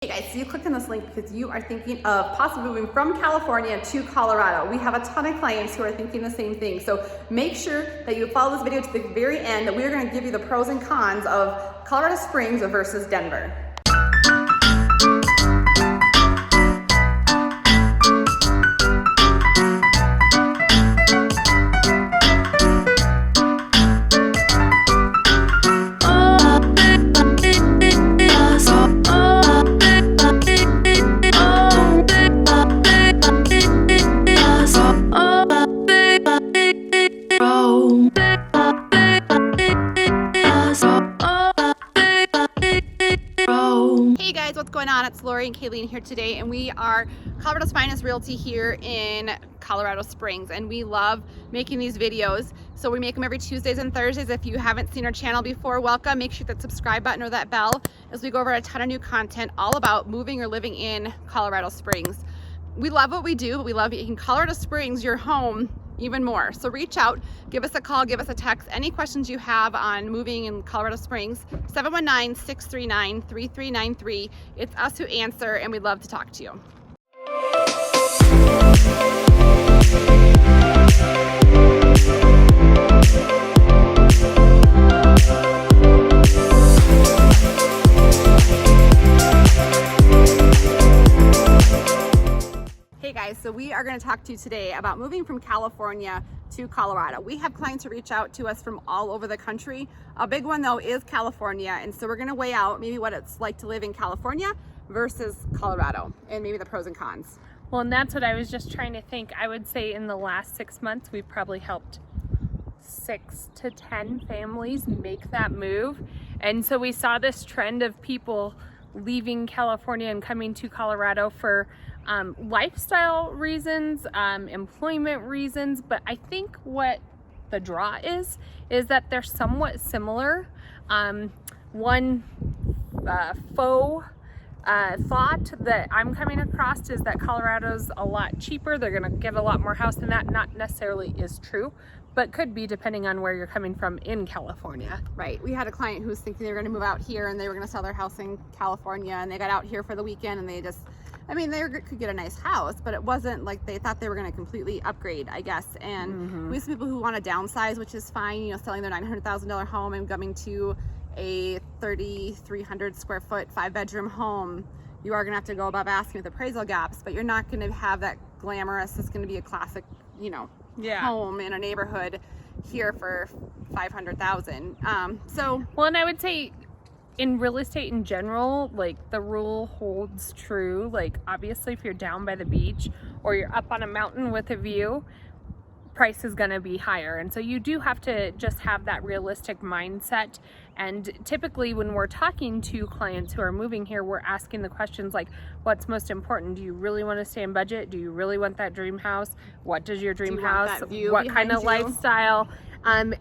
Hey guys, so you clicked on this link because you are thinking of possibly moving from California to Colorado. We have a ton of clients who are thinking the same thing. So make sure that you follow this video to the very end. We're going to give you the pros and cons of Colorado Springs versus Denver. Hey guys, what's going on? It's Laurie and Kalene here today, and we are Colorado's finest realty here in Colorado Springs, and we love making these videos. So we make them every Tuesdays and Thursdays. If you haven't seen our channel before, welcome. Make sure that subscribe button or that bell as we go over a ton of new content all about moving or living in Colorado Springs. We love what we do, but we love making Colorado Springs your home even more. So reach out, give us a call, give us a text. Any questions you have on moving in Colorado Springs, 719-639-3393. It's us who answer, and we'd love to talk to you. Hey guys, so we are going to talk to you today about moving from California to Colorado. We have clients who reach out to us from all over the country. A big one though is California, and so we're going to weigh out maybe what it's like to live in California versus Colorado and maybe the pros and cons. Well, and that's what I was just trying to think. I would say in the last 6 months, we've probably helped 6 to 10 families make that move. And so we saw this trend of people leaving California and coming to Colorado for lifestyle reasons, employment reasons, but I think what the draw is that they're somewhat similar. One faux thought that I'm coming across is that Colorado's a lot cheaper. They're gonna get a lot more house, and that not necessarily is true, but could be depending on where you're coming from in California. Right. We had a client who was thinking they were going to move out here and they were going to sell their house in California, and they got out here for the weekend and they just, I mean, they could get a nice house, but it wasn't like they thought they were going to completely upgrade, I guess. And we have some people who want to downsize, which is fine, you know, selling their $900,000 home and coming to a 3,300 square foot 5-bedroom home. You are going to have to go above asking with appraisal gaps, but you're not going to have that glamorous, it's going to be a classic, you know, home in a neighborhood here for $500,000. Well, and I would say in real estate in general, like the rule holds true. Like obviously if you're down by the beach or you're up on a mountain with a view, price is going to be higher. And so you do have to just have that realistic mindset. And typically when we're talking to clients who are moving here, we're asking the questions like, what's most important? Do you really want to stay in budget? Do you really want that dream house? What does your dream house? What kind of lifestyle? And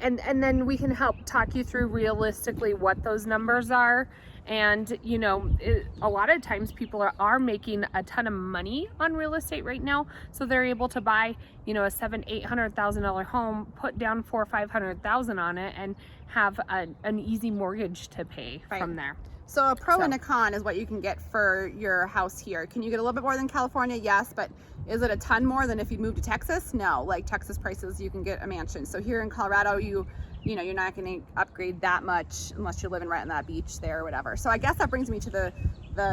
then we can help talk you through realistically what those numbers are. And you know, a lot of times people are making a ton of money on real estate right now, so they're able to buy, you know, a $700,000-800,000 home, put down $400,000 or $500,000 on it, and have an easy mortgage to pay from there. So a pro and a con is what you can get for your house here. Can you get a little bit more than California? Yes, but is it a ton more than if you moved to Texas? No, like Texas prices, you can get a mansion. So here in Colorado, you know, you're not going to upgrade that much unless you're living right on that beach there or whatever. So I guess that brings me to the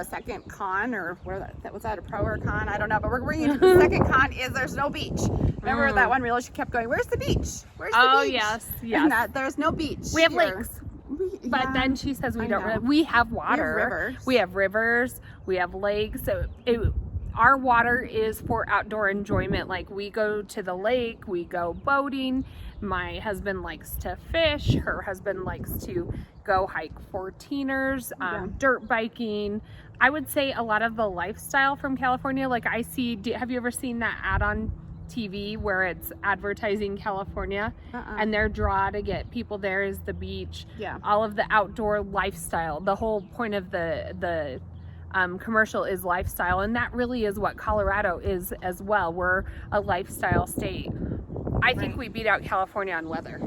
second con, or where that was that a pro or a con? I don't know, but we're bringing you to the second con is there's no beach. Remember that one realtor kept going, where's the beach? Where's the beach? Yes. And there's no beach. We have lakes. But then she says we don't really, we have water. We have rivers. We have lakes. So our water is for outdoor enjoyment. Like we go to the lake, we go boating. My husband likes to fish. Her husband likes to go hike 14ers, dirt biking. I would say a lot of the lifestyle from California, like I see, have you ever seen that ad on TV where it's advertising California and their draw to get people there is the beach, all of the outdoor lifestyle. The whole point of the commercial is lifestyle, and that really is what Colorado is as well. We're a lifestyle state. I think we beat out California on weather.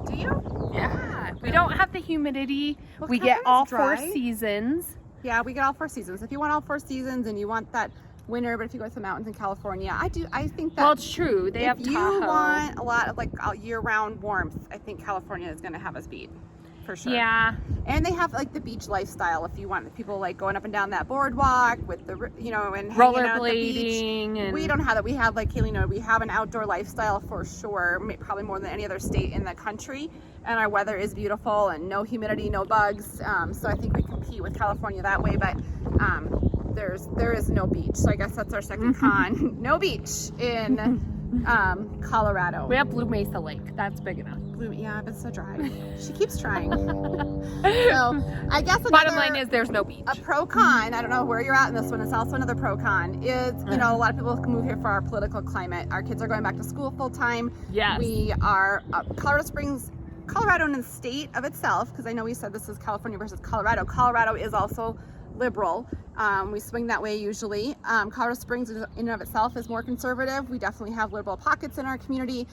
Do you? Yeah. We don't have the humidity. Well, we get all 4 seasons. Yeah, we get all 4 seasons. If you want all 4 seasons and you want that winter, but if you go to the mountains in California, I think that. Well, it's true. They have If you Tahoe. want a lot of like year-round warmth, I think California is going to have us beat. For sure. Yeah. And they have like the beach lifestyle if you want people like going up and down that boardwalk with the, you know, and hanging out at the beach. Rollerblading. We don't have that. We have, like Kalene, we have an outdoor lifestyle for sure, probably more than any other state in the country. And our weather is beautiful and no humidity, no bugs. So I think we compete with California that way. But there is no beach. So I guess that's our second con. No beach in Colorado. We have Blue Mesa Lake. That's big enough. Yeah, but it's so dry. She keeps trying. So I guess bottom line is there's no beach. A pro con, I don't know where you're at in this one, it's also another pro con, is, you know, a lot of people can move here for our political climate. Our kids are going back to school full time. Yes. We are, Colorado Springs, Colorado in the state of itself, because I know we said this is California versus Colorado. Colorado is also liberal. We swing that way usually. Colorado Springs in and of itself is more conservative. We definitely have liberal pockets in our community.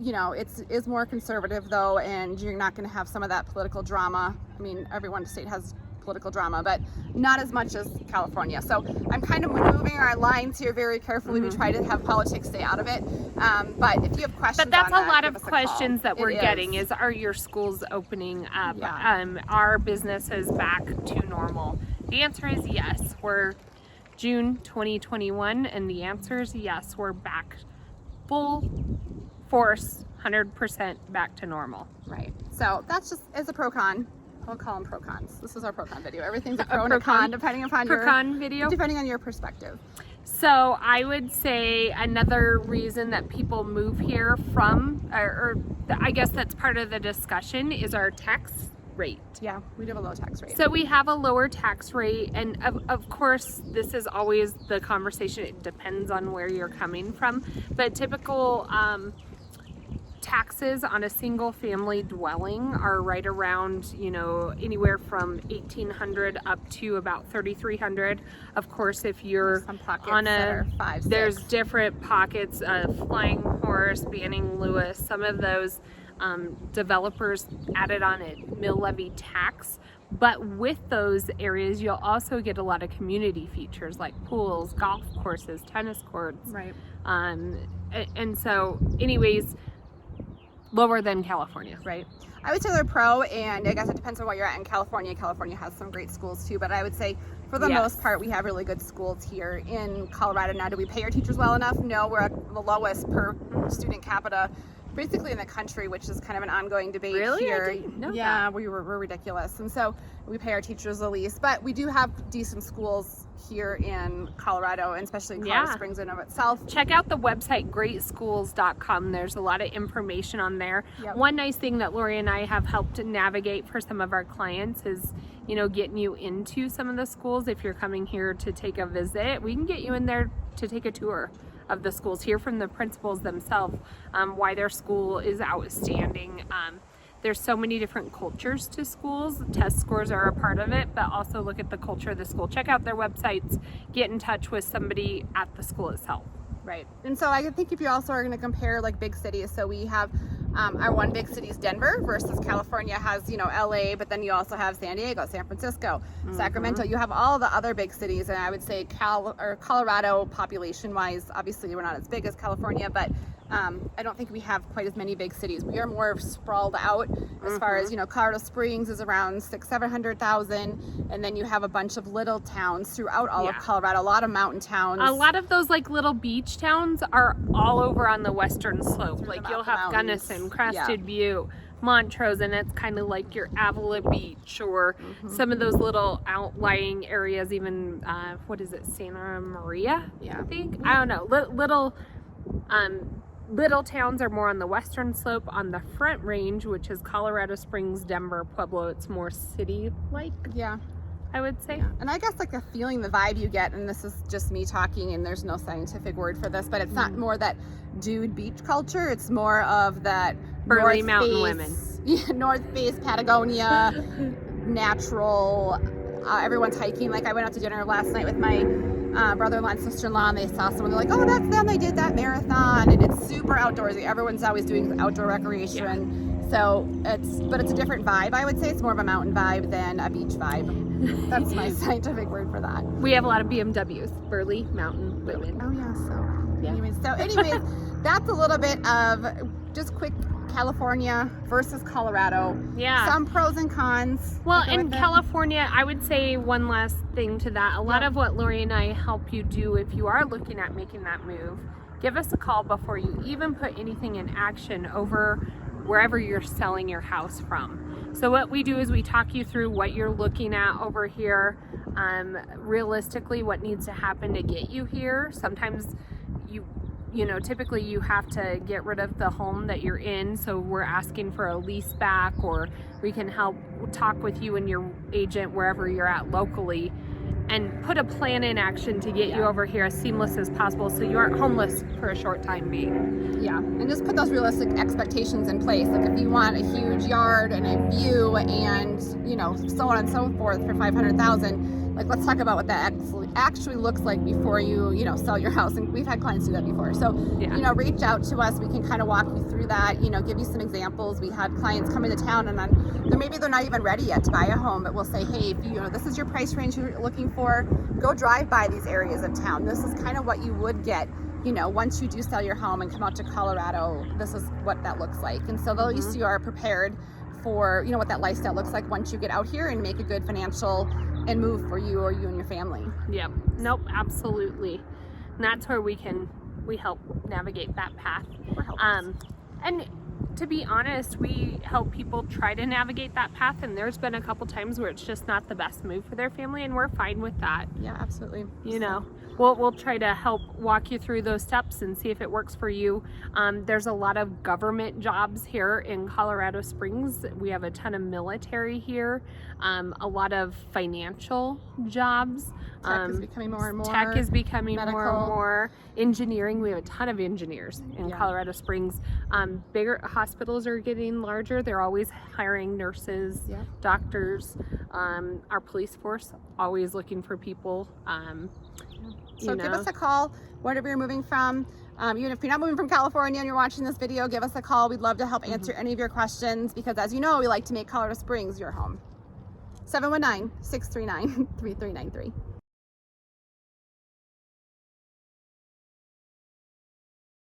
You know, it's more conservative though, and you're not going to have some of that political drama. I mean, every state has political drama, but not as much as California. So I'm kind of maneuvering our lines here very carefully. We try to have politics stay out of it. But if you have questions, but that's on a lot give of us a questions call. that we're It getting is. is, are your schools opening up? Yeah. Our business is back to normal. The answer is yes. We're June 2021, and the answer is yes. We're back full force, 100% back to normal. Right. So that's just as a pro con. I'll call them pro cons. This is our pro con video. Everything's a pro and pro a con, con? depending upon Pro con video? depending on your perspective. So I would say another reason that people move here from, or I guess that's part of the discussion, is our tax rate. Yeah, we do have a low tax rate. So we have a lower tax rate, and of course this is always the conversation. It depends on where you're coming from, but typical taxes on a single family dwelling are right around, you know, anywhere from $1,800 up to about $3,300. Of course, if you're some pockets on that a, are 5, 6. there's different pockets, Flying Horse, Banning Lewis, some of those developers added on a mill levy tax. But with those areas, you'll also get a lot of community features like pools, golf courses, tennis courts. Right. And so anyways, lower than California. Right. I would say they're pro, and I guess it depends on what you're at in California. California has some great schools too, but I would say for the Yes. most part, we have really good schools here in Colorado. Now, do we pay our teachers well enough? No, we're at the lowest per student capita basically in the country, which is kind of an ongoing debate Really? I here. didn't know Yeah, that. we're ridiculous. And so we pay our teachers the least, but we do have decent schools here in Colorado, and especially in Colorado Yeah. Springs in and of itself. Check out the website greatschools.com. There's a lot of information on there. Yep. One nice thing that Laurie and I have helped navigate for some of our clients is, you know, getting you into some of the schools. If you're coming here to take a visit, we can get you in there to take a tour of the schools, hear from the principals themselves, why their school is outstanding. There's so many different cultures to schools. Test scores are a part of it, but also look at the culture of the school. Check out their websites, get in touch with somebody at the school itself. Right. And so I think if you also are going to compare like big cities, so we have our one big city is Denver versus California has, you know, LA, but then you also have San Diego, San Francisco, Sacramento. You have all the other big cities, and I would say Colorado population wise, obviously we're not as big as California, but I don't think we have quite as many big cities. We are more sprawled out as far as, you know, Colorado Springs is around 600,000-700,000, and then you have a bunch of little towns throughout all of Yeah. Colorado, a lot of mountain towns. A lot of those like little beach towns are all over on the western slope. Through Like the you'll have mountains. Gunnison, Crested Butte, Montrose, and it's kind of like your Avila Beach, or some of those little outlying areas, even what is it, Santa Maria? Yeah. I think, I don't know. Little towns are more on the western slope. On the Front Range, which is Colorado Springs, Denver, Pueblo, it's more city-like, Yeah. I would say. Yeah. And I guess like the feeling, the vibe you get, and this is just me talking, and there's no scientific word for this, but it's not more that dude beach culture. It's more of that Burly North mountain Face- women. Yeah, North Face, Patagonia, natural. Everyone's hiking. Like I went out to dinner last night with my brother-in-law and sister-in-law, and they saw someone. They're like, "Oh, that's them. They did that marathon," and it's super outdoorsy. Everyone's always doing outdoor recreation. So it's a different vibe, I would say. It's more of a mountain vibe than a beach vibe. That's my scientific word for that. We have a lot of BMWs, burly mountain women. Oh yeah, so Yeah. anyways, that's a little bit of just quick California versus Colorado. Yeah. Some pros and cons. Well, Go in with it. California, I would say one last thing to that. A lot Yep. of what Laurie and I help you do if you are looking at making that move, give us a call before you even put anything in action over wherever you're selling your house from. So what we do is we talk you through what you're looking at over here, realistically what needs to happen to get you here. Sometimes typically you have to get rid of the home that you're in, so we're asking for a lease back, or we can help talk with you and your agent wherever you're at locally and put a plan in action to get you over here as seamless as possible so you aren't homeless for a short time being. Yeah, and just put those realistic expectations in place. Like if you want a huge yard and a view and so on and so forth for $500,000, like let's talk about what that actually looks like before you sell your house. And we've had clients do that before. So reach out to us. We can kind of walk you through that. Give you some examples. We had clients come into town and then maybe they're not even ready yet to buy a home, but we'll say, hey, if this is your price range you're looking for, go drive by these areas of town. This is kind of what you would get once you do sell your home and come out to Colorado. This is what that looks like. And so at least you are prepared for what that lifestyle looks like once you get out here and make a good financial and move for you or you and your family. Yep. Nope, absolutely. And that's where we help navigate that path. And to be honest, we help people try to navigate that path, and there's been a couple times where it's just not the best move for their family, and we're fine with that. Yeah, absolutely. We'll try to help walk you through those steps and see if it works for you. There's a lot of government jobs here in Colorado Springs. We have a ton of military here, a lot of financial jobs. Tech is becoming more and more. Tech is becoming medical. more and more. Engineering, we have a ton of engineers in Colorado Springs. Bigger hospitals are getting larger. They're always hiring nurses, doctors. Our police force, always looking for people. So give us a call wherever you're moving from. Even if you're not moving from California and you're watching this video, give us a call. We'd love to help answer any of your questions because, as you know, we like to make Colorado Springs your home. 719-639-3393.